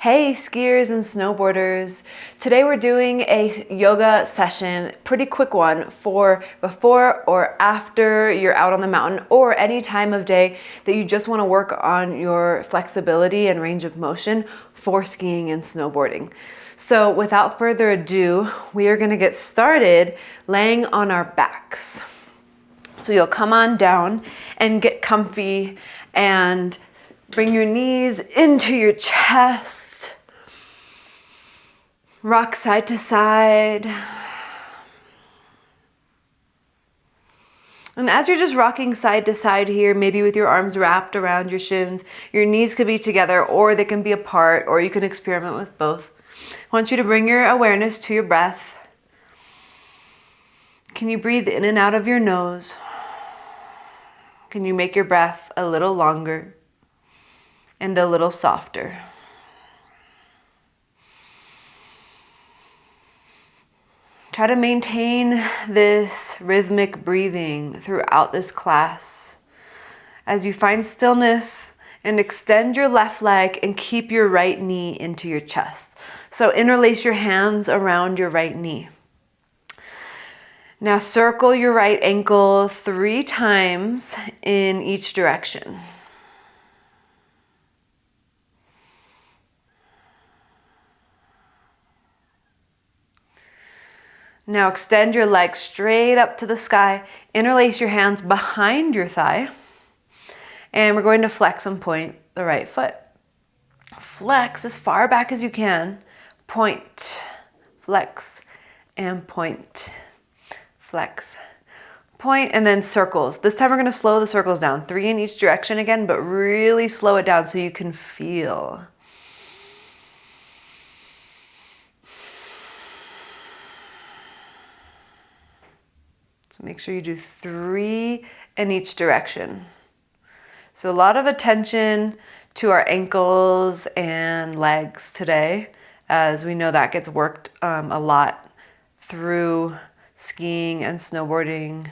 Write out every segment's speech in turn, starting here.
Hey skiers and snowboarders. Today we're doing a yoga session, pretty quick one for before or after you're out on the mountain or any time of day that you just want to work on your flexibility and range of motion for skiing and snowboarding. So without further ado, we are going to get started laying on our backs. So you'll come on down and get comfy and bring your knees into your chest. Rock side to side. And as you're just rocking side to side here, maybe with your arms wrapped around your shins, your knees could be together or they can be apart, or you can experiment with both. I want you to bring your awareness to your breath. Can you breathe in and out of your nose? Can you make your breath a little longer and a little softer? Try to maintain this rhythmic breathing throughout this class as you find stillness and extend your left leg and keep your right knee into your chest. So interlace your hands around your right knee. Now circle your right ankle 3 times in each direction. Now extend your leg straight up to the sky. Interlace your hands behind your thigh. And we're going to flex and point the right foot. Flex as far back as you can. Point, flex, and point. Flex, point, and then circles. This time we're going to slow the circles down. 3 in each direction again, but really slow it down so you can feel. So make sure you do 3 in each direction. So a lot of attention to our ankles and legs today, as we know that gets worked a lot through skiing and snowboarding.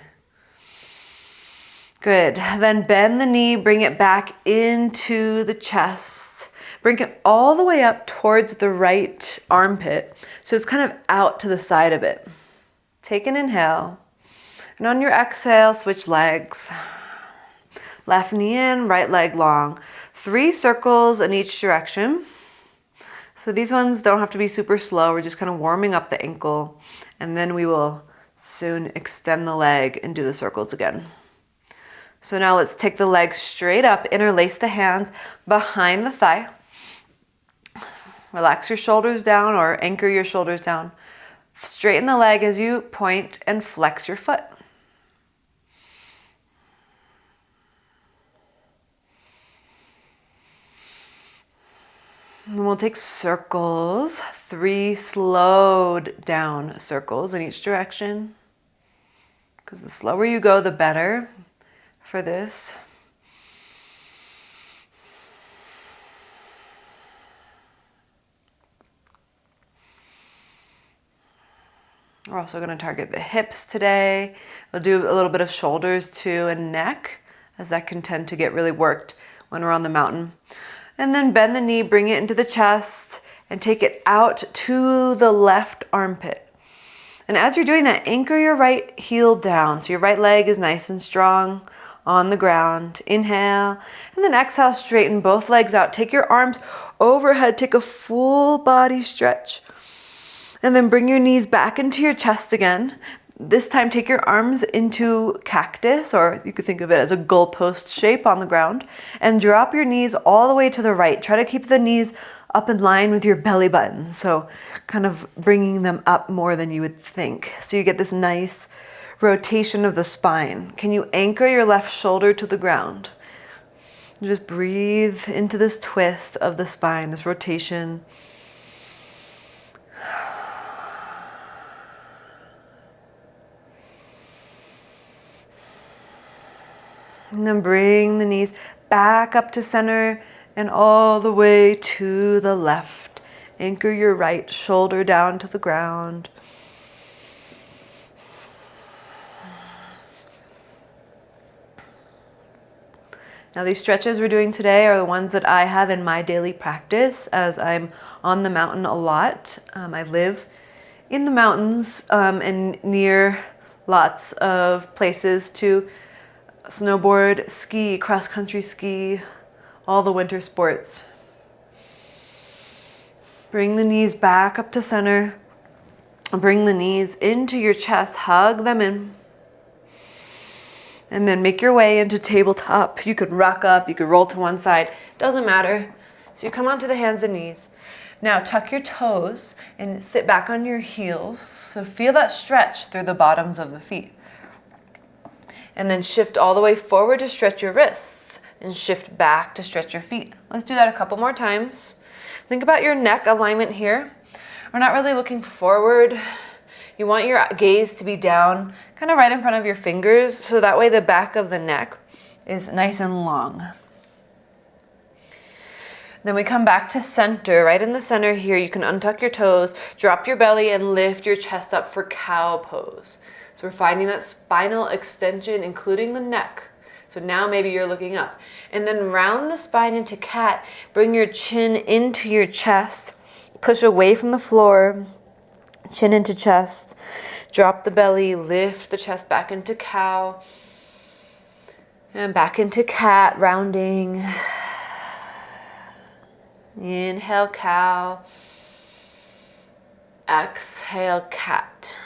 Good. Then bend the knee, bring it back into the chest. Bring it all the way up towards the right armpit. So it's kind of out to the side of it. Take an inhale. And on your exhale, switch legs. Left knee in, right leg long. 3 circles in each direction. So these ones don't have to be super slow. We're just kind of warming up the ankle. And then we will soon extend the leg and do the circles again. So now let's take the leg straight up, interlace the hands behind the thigh. Relax your shoulders down or anchor your shoulders down. Straighten the leg as you point and flex your foot. And we'll take circles, 3 slowed down circles in each direction. Because the slower you go, the better for this. We're also going to target the hips today. We'll do a little bit of shoulders too and neck, as that can tend to get really worked when we're on the mountain. And then bend the knee, bring it into the chest, and take it out to the left armpit. And as you're doing that, anchor your right heel down. So your right leg is nice and strong on the ground. Inhale, and then exhale, straighten both legs out. Take your arms overhead, take a full body stretch. And then bring your knees back into your chest again. This time, take your arms into cactus, or you could think of it as a goalpost shape on the ground, and drop your knees all the way to the right. Try to keep the knees up in line with your belly button, so kind of bringing them up more than you would think. So you get this nice rotation of the spine. Can you anchor your left shoulder to the ground? Just breathe into this twist of the spine, this rotation. And then bring the knees back up to center and all the way to the left. Anchor your right shoulder down to the ground. Now these stretches we're doing today are the ones that I have in my daily practice as I'm on the mountain a lot. I live in the mountains and near lots of places to snowboard, ski, cross-country ski, all the winter sports. Bring the knees back up to center. Bring the knees into your chest, hug them in. And then make your way into tabletop. You could rock up, you could roll to one side, doesn't matter. So you come onto the hands and knees. Now tuck your toes and sit back on your heels. So feel that stretch through the bottoms of the feet. And then shift all the way forward to stretch your wrists and shift back to stretch your feet. Let's do that a couple more times. Think about your neck alignment here. We're not really looking forward. You want your gaze to be down, kind of right in front of your fingers, so that way the back of the neck is nice and long. Then we come back to center. Right in the center here, you can untuck your toes, drop your belly, and lift your chest up for cow pose. So we're finding that spinal extension, including the neck. So now maybe you're looking up. And then round the spine into cat. Bring your chin into your chest. Push away from the floor. Chin into chest, drop the belly, lift the chest back into cow, and back into cat, rounding. Inhale, cow. Exhale, cat.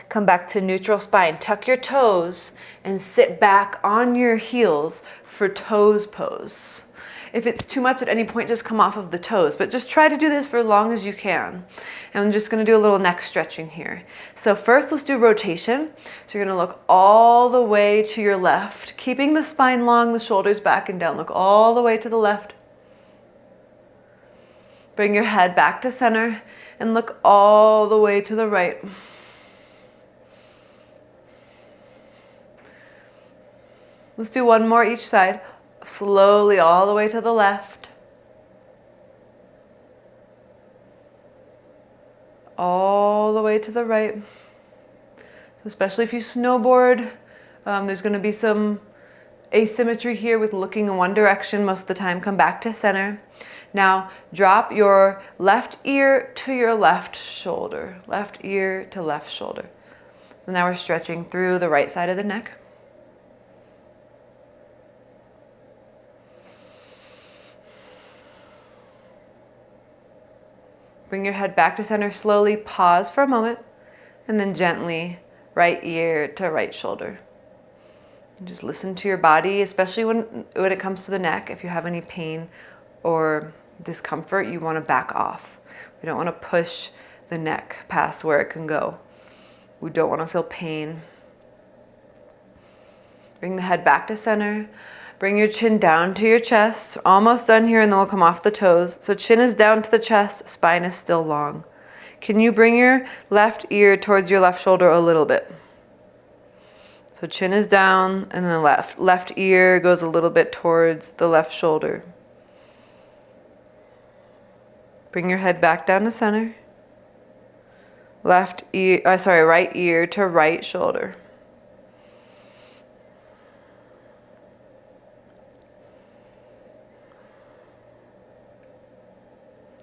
Come back to neutral spine. Tuck your toes and sit back on your heels for toes pose. If it's too much at any point, just come off of the toes, but just try to do this for as long as you can. And I'm just gonna do a little neck stretching here. So first, let's do rotation. So you're gonna look all the way to your left, keeping the spine long, the shoulders back and down. Look all the way to the left. Bring your head back to center and look all the way to the right. Let's do one more each side. Slowly all the way to the left. All the way to the right. So especially if you snowboard, there's going to be some asymmetry here with looking in one direction most of the time. Come back to center. Now drop your left ear to your left shoulder. Left ear to left shoulder. So now we're stretching through the right side of the neck. Bring your head back to center slowly, pause for a moment, and then gently right ear to right shoulder. And just listen to your body, especially when it comes to the neck. If you have any pain or discomfort, you want to back off. We don't want to push the neck past where it can go. We don't want to feel pain. Bring the head back to center. Bring your chin down to your chest. Almost done here, and then we'll come off the toes. So chin is down to the chest, spine is still long. Can you bring your left ear towards your left shoulder a little bit? So chin is down, and then left ear goes a little bit towards the left shoulder. Bring your head back down to center. Right ear to right shoulder.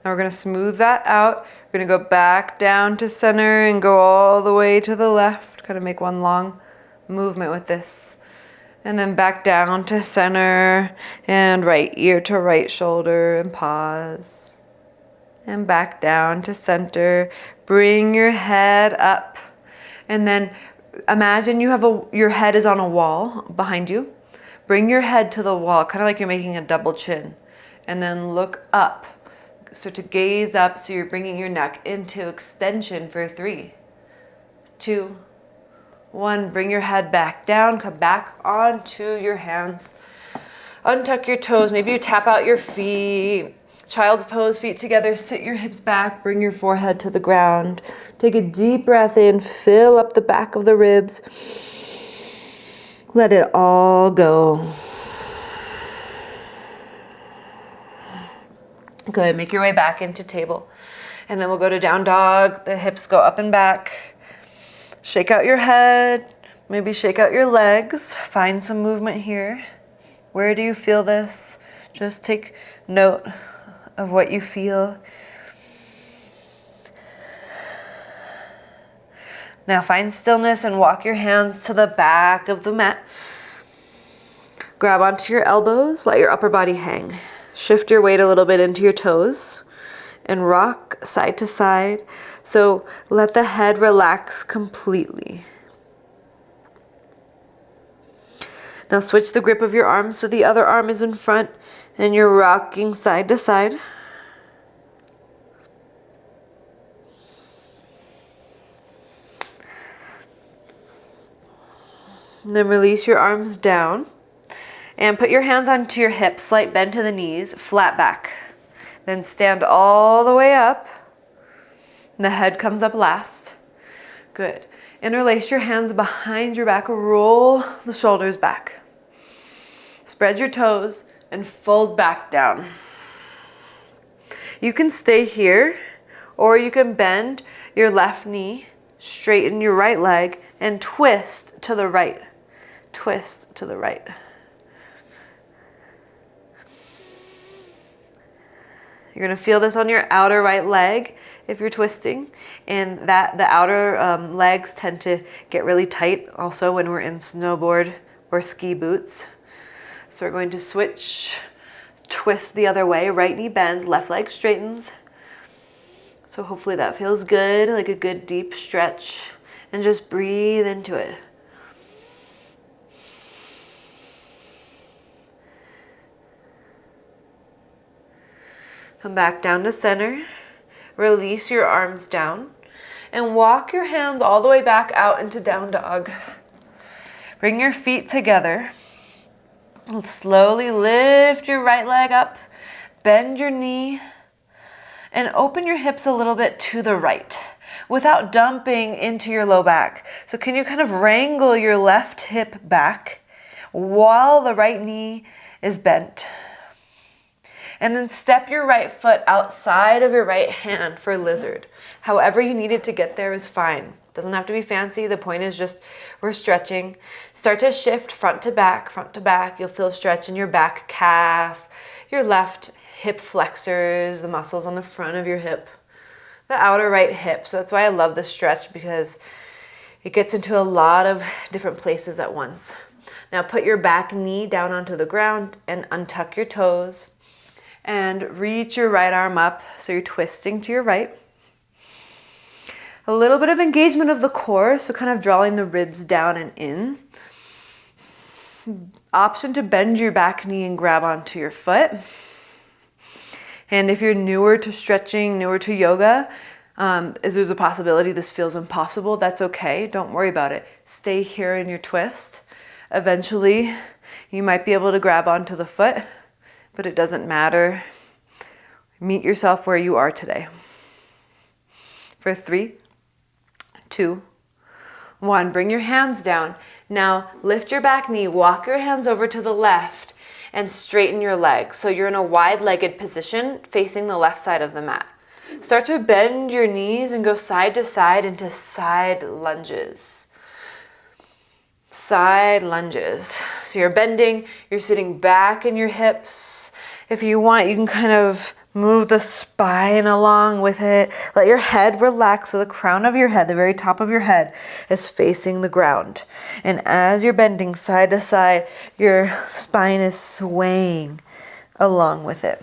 Now we're going to smooth that out. We're going to go back down to center and go all the way to the left. Kind of make one long movement with this. And then back down to center and right ear to right shoulder and pause. And back down to center. Bring your head up. And then imagine you have your head is on a wall behind you. Bring your head to the wall, kind of like you're making a double chin. And then look up. So to gaze up, so you're bringing your neck into extension for 3, 2, 1. Bring your head back down, come back onto your hands. Untuck your toes, maybe you tap out your feet. Child's pose, feet together, sit your hips back, bring your forehead to the ground. Take a deep breath in, fill up the back of the ribs. Let it all go. Good, make your way back into table. And then we'll go to down dog. The hips go up and back. Shake out your head. Maybe shake out your legs, find some movement here. Where do you feel this? Just take note of what you feel. Now find stillness and walk your hands to the back of the mat. Grab onto your elbows, let your upper body hang. Shift your weight a little bit into your toes and rock side to side. So let the head relax completely. Now switch the grip of your arms so the other arm is in front and you're rocking side to side. And then release your arms down and put your hands onto your hips, slight bend to the knees, flat back. Then stand all the way up. And the head comes up last. Good. Interlace your hands behind your back, roll the shoulders back. Spread your toes and fold back down. You can stay here or you can bend your left knee, straighten your right leg and twist to the right. Twist to the right. You're going to feel this on your outer right leg if you're twisting, and that the outer legs tend to get really tight also when we're in snowboard or ski boots. So we're going to switch, twist the other way. Right knee bends, left leg straightens. So hopefully that feels good, like a good deep stretch, and just breathe into it. Come back down to center. Release your arms down and walk your hands all the way back out into down dog. Bring your feet together. Slowly lift your right leg up, bend your knee, and open your hips a little bit to the right without dumping into your low back. So can you kind of wrangle your left hip back while the right knee is bent? And then step your right foot outside of your right hand for lizard. However you need it to get there is fine. Doesn't have to be fancy. The point is just we're stretching. Start to shift front to back, front to back. You'll feel stretch in your back calf, your left hip flexors, the muscles on the front of your hip, the outer right hip. So that's why I love this stretch, because it gets into a lot of different places at once. Now put your back knee down onto the ground and untuck your toes and reach your right arm up. So you're twisting to your right. A little bit of engagement of the core, so kind of drawing the ribs down and in. Option to bend your back knee and grab onto your foot. And if you're newer to stretching, newer to yoga, there's a possibility this feels impossible, that's okay. Don't worry about it. Stay here in your twist. Eventually, you might be able to grab onto the foot, but it doesn't matter. Meet yourself where you are today. For 3, 2, 1. Bring your hands down. Now lift your back knee, walk your hands over to the left and straighten your legs. So you're in a wide-legged position facing the left side of the mat. Start to bend your knees and go side to side into side lunges. Side lunges. So you're bending, you're sitting back in your hips. If you want, you can kind of move the spine along with it. Let your head relax so the crown of your head, the very top of your head, is facing the ground. And as you're bending side to side, your spine is swaying along with it.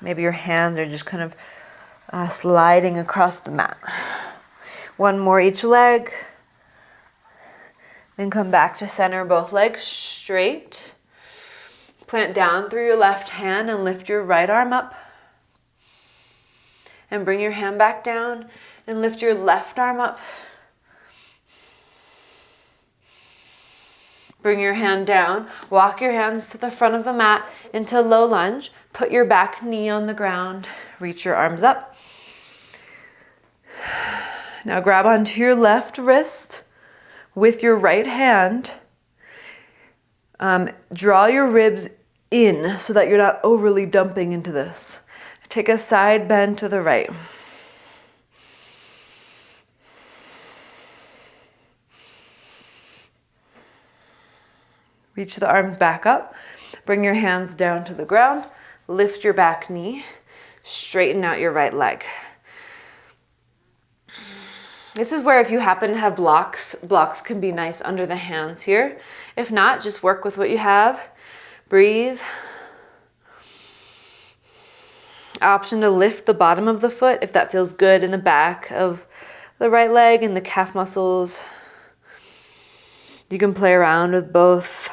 Maybe your hands are just kind of sliding across the mat. One more each leg. Then come back to center, both legs straight. Plant down through your left hand and lift your right arm up. And bring your hand back down and lift your left arm up. Bring your hand down. Walk your hands to the front of the mat into low lunge. Put your back knee on the ground. Reach your arms up. Now grab onto your left wrist with your right hand. Draw your ribs in so that you're not overly dumping into this. Take a side bend to the right. Reach the arms back up. Bring your hands down to the ground. Lift your back knee. Straighten out your right leg. This is where if you happen to have blocks can be nice under the hands here. If not, just work with what you have. Breathe. Option to lift the bottom of the foot if that feels good in the back of the right leg and the calf muscles. You can play around with both.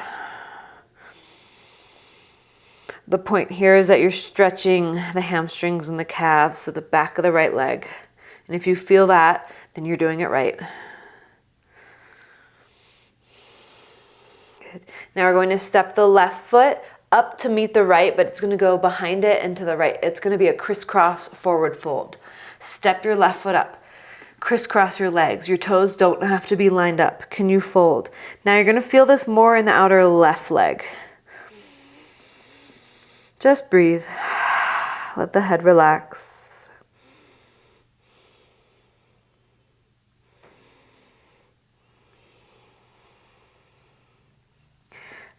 The point here is that you're stretching the hamstrings and the calves, so the back of the right leg. And if you feel that, then you're doing it right. Good. Now we're going to step the left foot up to meet the right, but it's going to go behind it and to the right. It's going to be a crisscross forward fold. Step your left foot up. Crisscross your legs. Your toes don't have to be lined up. Can you fold? Now you're going to feel this more in the outer left leg. Just breathe. Let the head relax.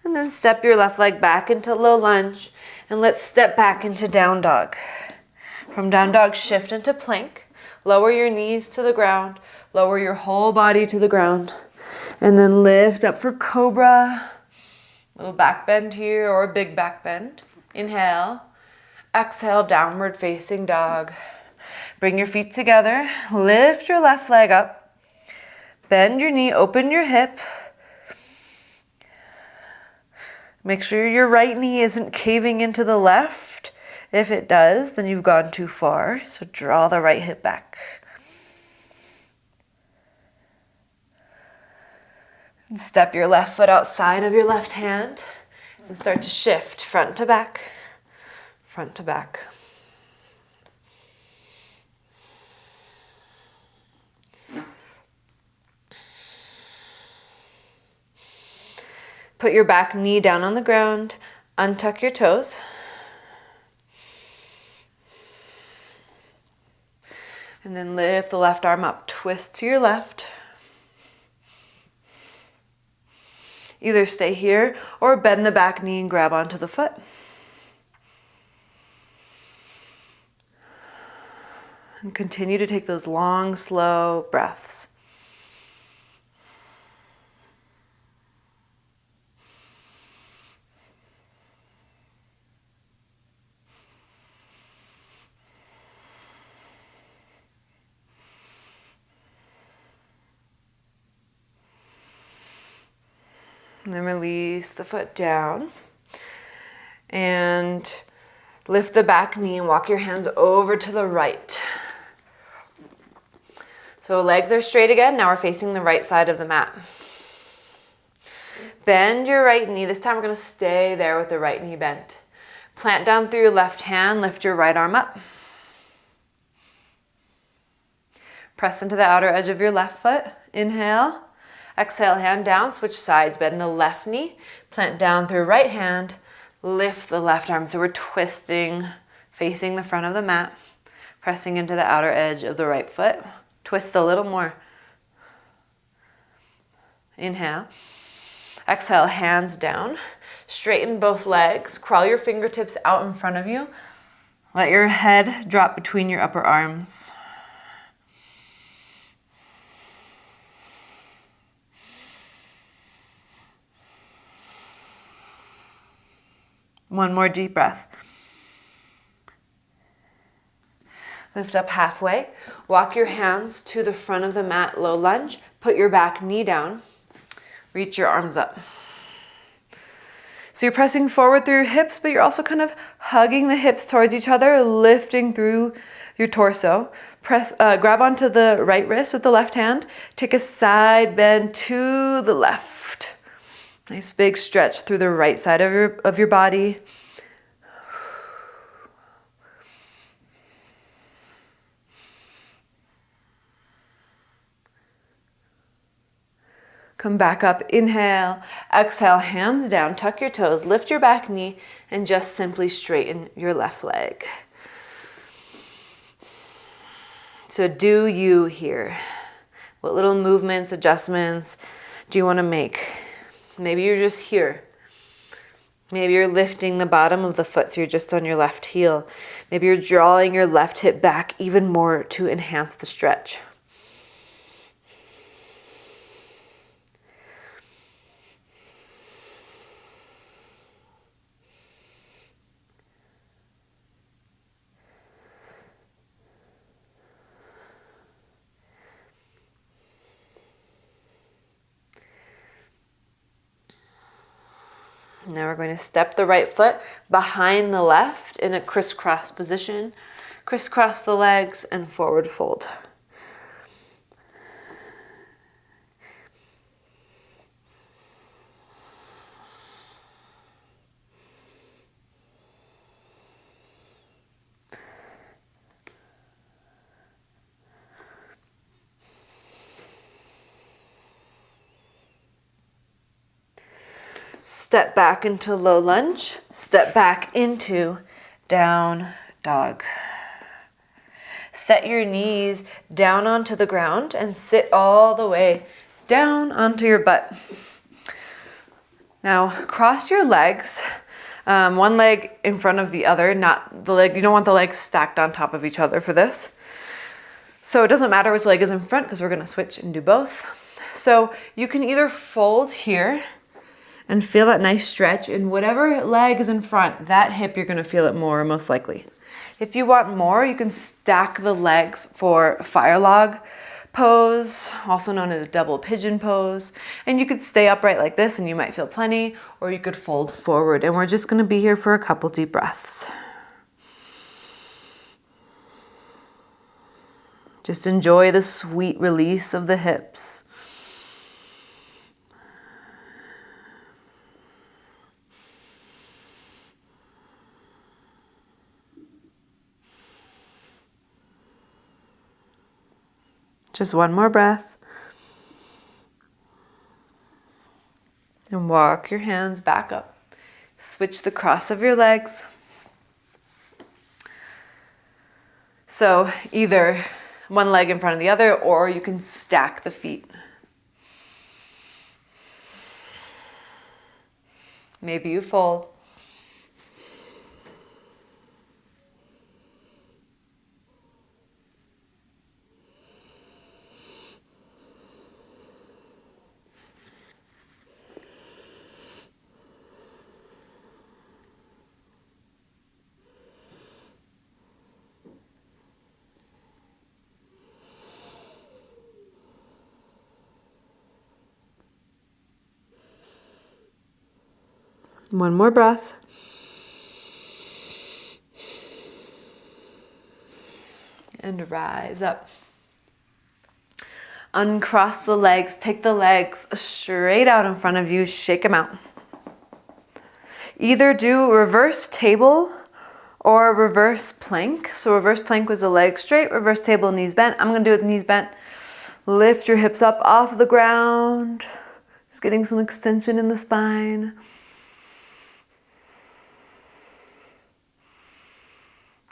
And then step your left leg back into low lunge. And let's step back into down dog. From down dog, shift into plank. Lower your knees to the ground. Lower your whole body to the ground. And then lift up for cobra. Little back bend here or a big back bend. Inhale. Exhale, downward facing dog. Bring your feet together. Lift your left leg up. Bend your knee, open your hip. Make sure your right knee isn't caving into the left. If it does, then you've gone too far. So draw the right hip back. And step your left foot outside of your left hand and start to shift front to back, front to back. Put your back knee down on the ground, untuck your toes. And then lift the left arm up, twist to your left. Either stay here or bend the back knee and grab onto the foot. And continue to take those long, slow breaths. And then release the foot down and lift the back knee and walk your hands over to the right. So legs are straight again. Now we're facing the right side of the mat. Bend your right knee. This time we're going to stay there with the right knee bent. Plant down through your left hand. Lift your right arm up. Press into the outer edge of your left foot. Inhale. Exhale, hand down, switch sides, bend the left knee, plant down through right hand, lift the left arm. So we're twisting, facing the front of the mat, pressing into the outer edge of the right foot. Twist a little more. Inhale. Exhale, hands down. Straighten both legs. Crawl your fingertips out in front of you. Let your head drop between your upper arms. One more deep breath. Lift up halfway. Walk your hands to the front of the mat, low lunge. Put your back knee down. Reach your arms up. So you're pressing forward through your hips, but you're also kind of hugging the hips towards each other, lifting through your torso. Grab onto the right wrist with the left hand. Take a side bend to the left. Nice big stretch through the right side of your body. Come back up, inhale, exhale, hands down, tuck your toes, lift your back knee, and just simply straighten your left leg. So do you here? What little movements, adjustments do you want to make? Maybe you're just here. Maybe you're lifting the bottom of the foot so you're just on your left heel. Maybe you're drawing your left hip back even more to enhance the stretch. Now we're going to step the right foot behind the left in a crisscross position. Crisscross the legs and forward fold. Step back into low lunge. Step back into down dog. Set your knees down onto the ground and sit all the way down onto your butt. Now cross your legs, one leg in front of the other, not the leg. You don't want the legs stacked on top of each other for this. So it doesn't matter which leg is in front because we're going to switch and do both. So you can either fold here and feel that nice stretch in whatever leg is in front. That hip, you're going to feel it more, most likely. If you want more, you can stack the legs for fire log pose, also known as double pigeon pose. And you could stay upright like this and you might feel plenty, or you could fold forward. And we're just going to be here for a couple deep breaths. Just enjoy the sweet release of the hips. Just one more breath. And walk your hands back up. Switch the cross of your legs. So either one leg in front of the other, or you can stack the feet. Maybe you fold. One more breath. And rise up. Uncross the legs. Take the legs straight out in front of you. Shake them out. Either do reverse table or reverse plank. So reverse plank was the leg straight. Reverse table, knees bent. I'm going to do it with knees bent. Lift your hips up off the ground. Just getting some extension in the spine.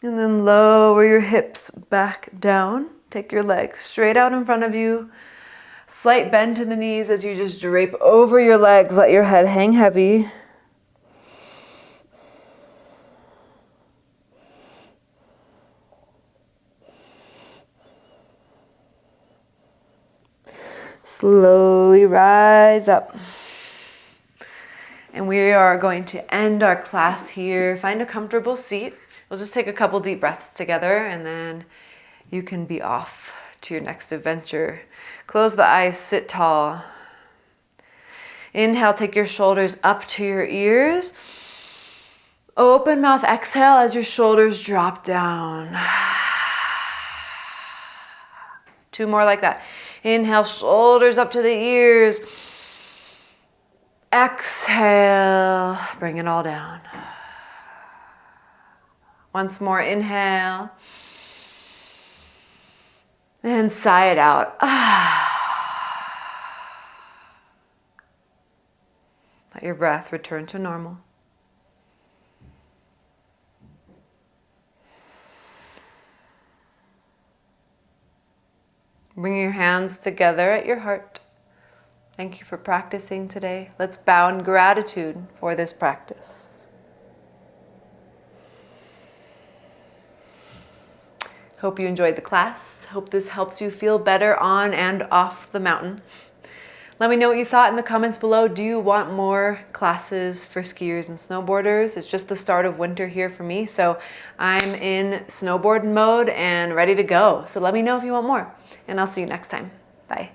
And then lower your hips back down. Take your legs straight out in front of you. Slight bend in the knees as you just drape over your legs. Let your head hang heavy. Slowly rise up. And we are going to end our class here. Find a comfortable seat. We'll just take a couple deep breaths together and then you can be off to your next adventure. Close the eyes, sit tall. Inhale, take your shoulders up to your ears. Open mouth, exhale as your shoulders drop down. 2 more like that. Inhale, shoulders up to the ears. Exhale, bring it all down. Once more, inhale. And sigh it out. Let your breath return to normal. Bring your hands together at your heart. Thank you for practicing today. Let's bow in gratitude for this practice. Hope you enjoyed the class. Hope this helps you feel better on and off the mountain. Let me know what you thought in the comments below. Do you want more classes for skiers and snowboarders? It's just the start of winter here for me, so I'm in snowboard mode and ready to go. So let me know if you want more, and I'll see you next time. Bye.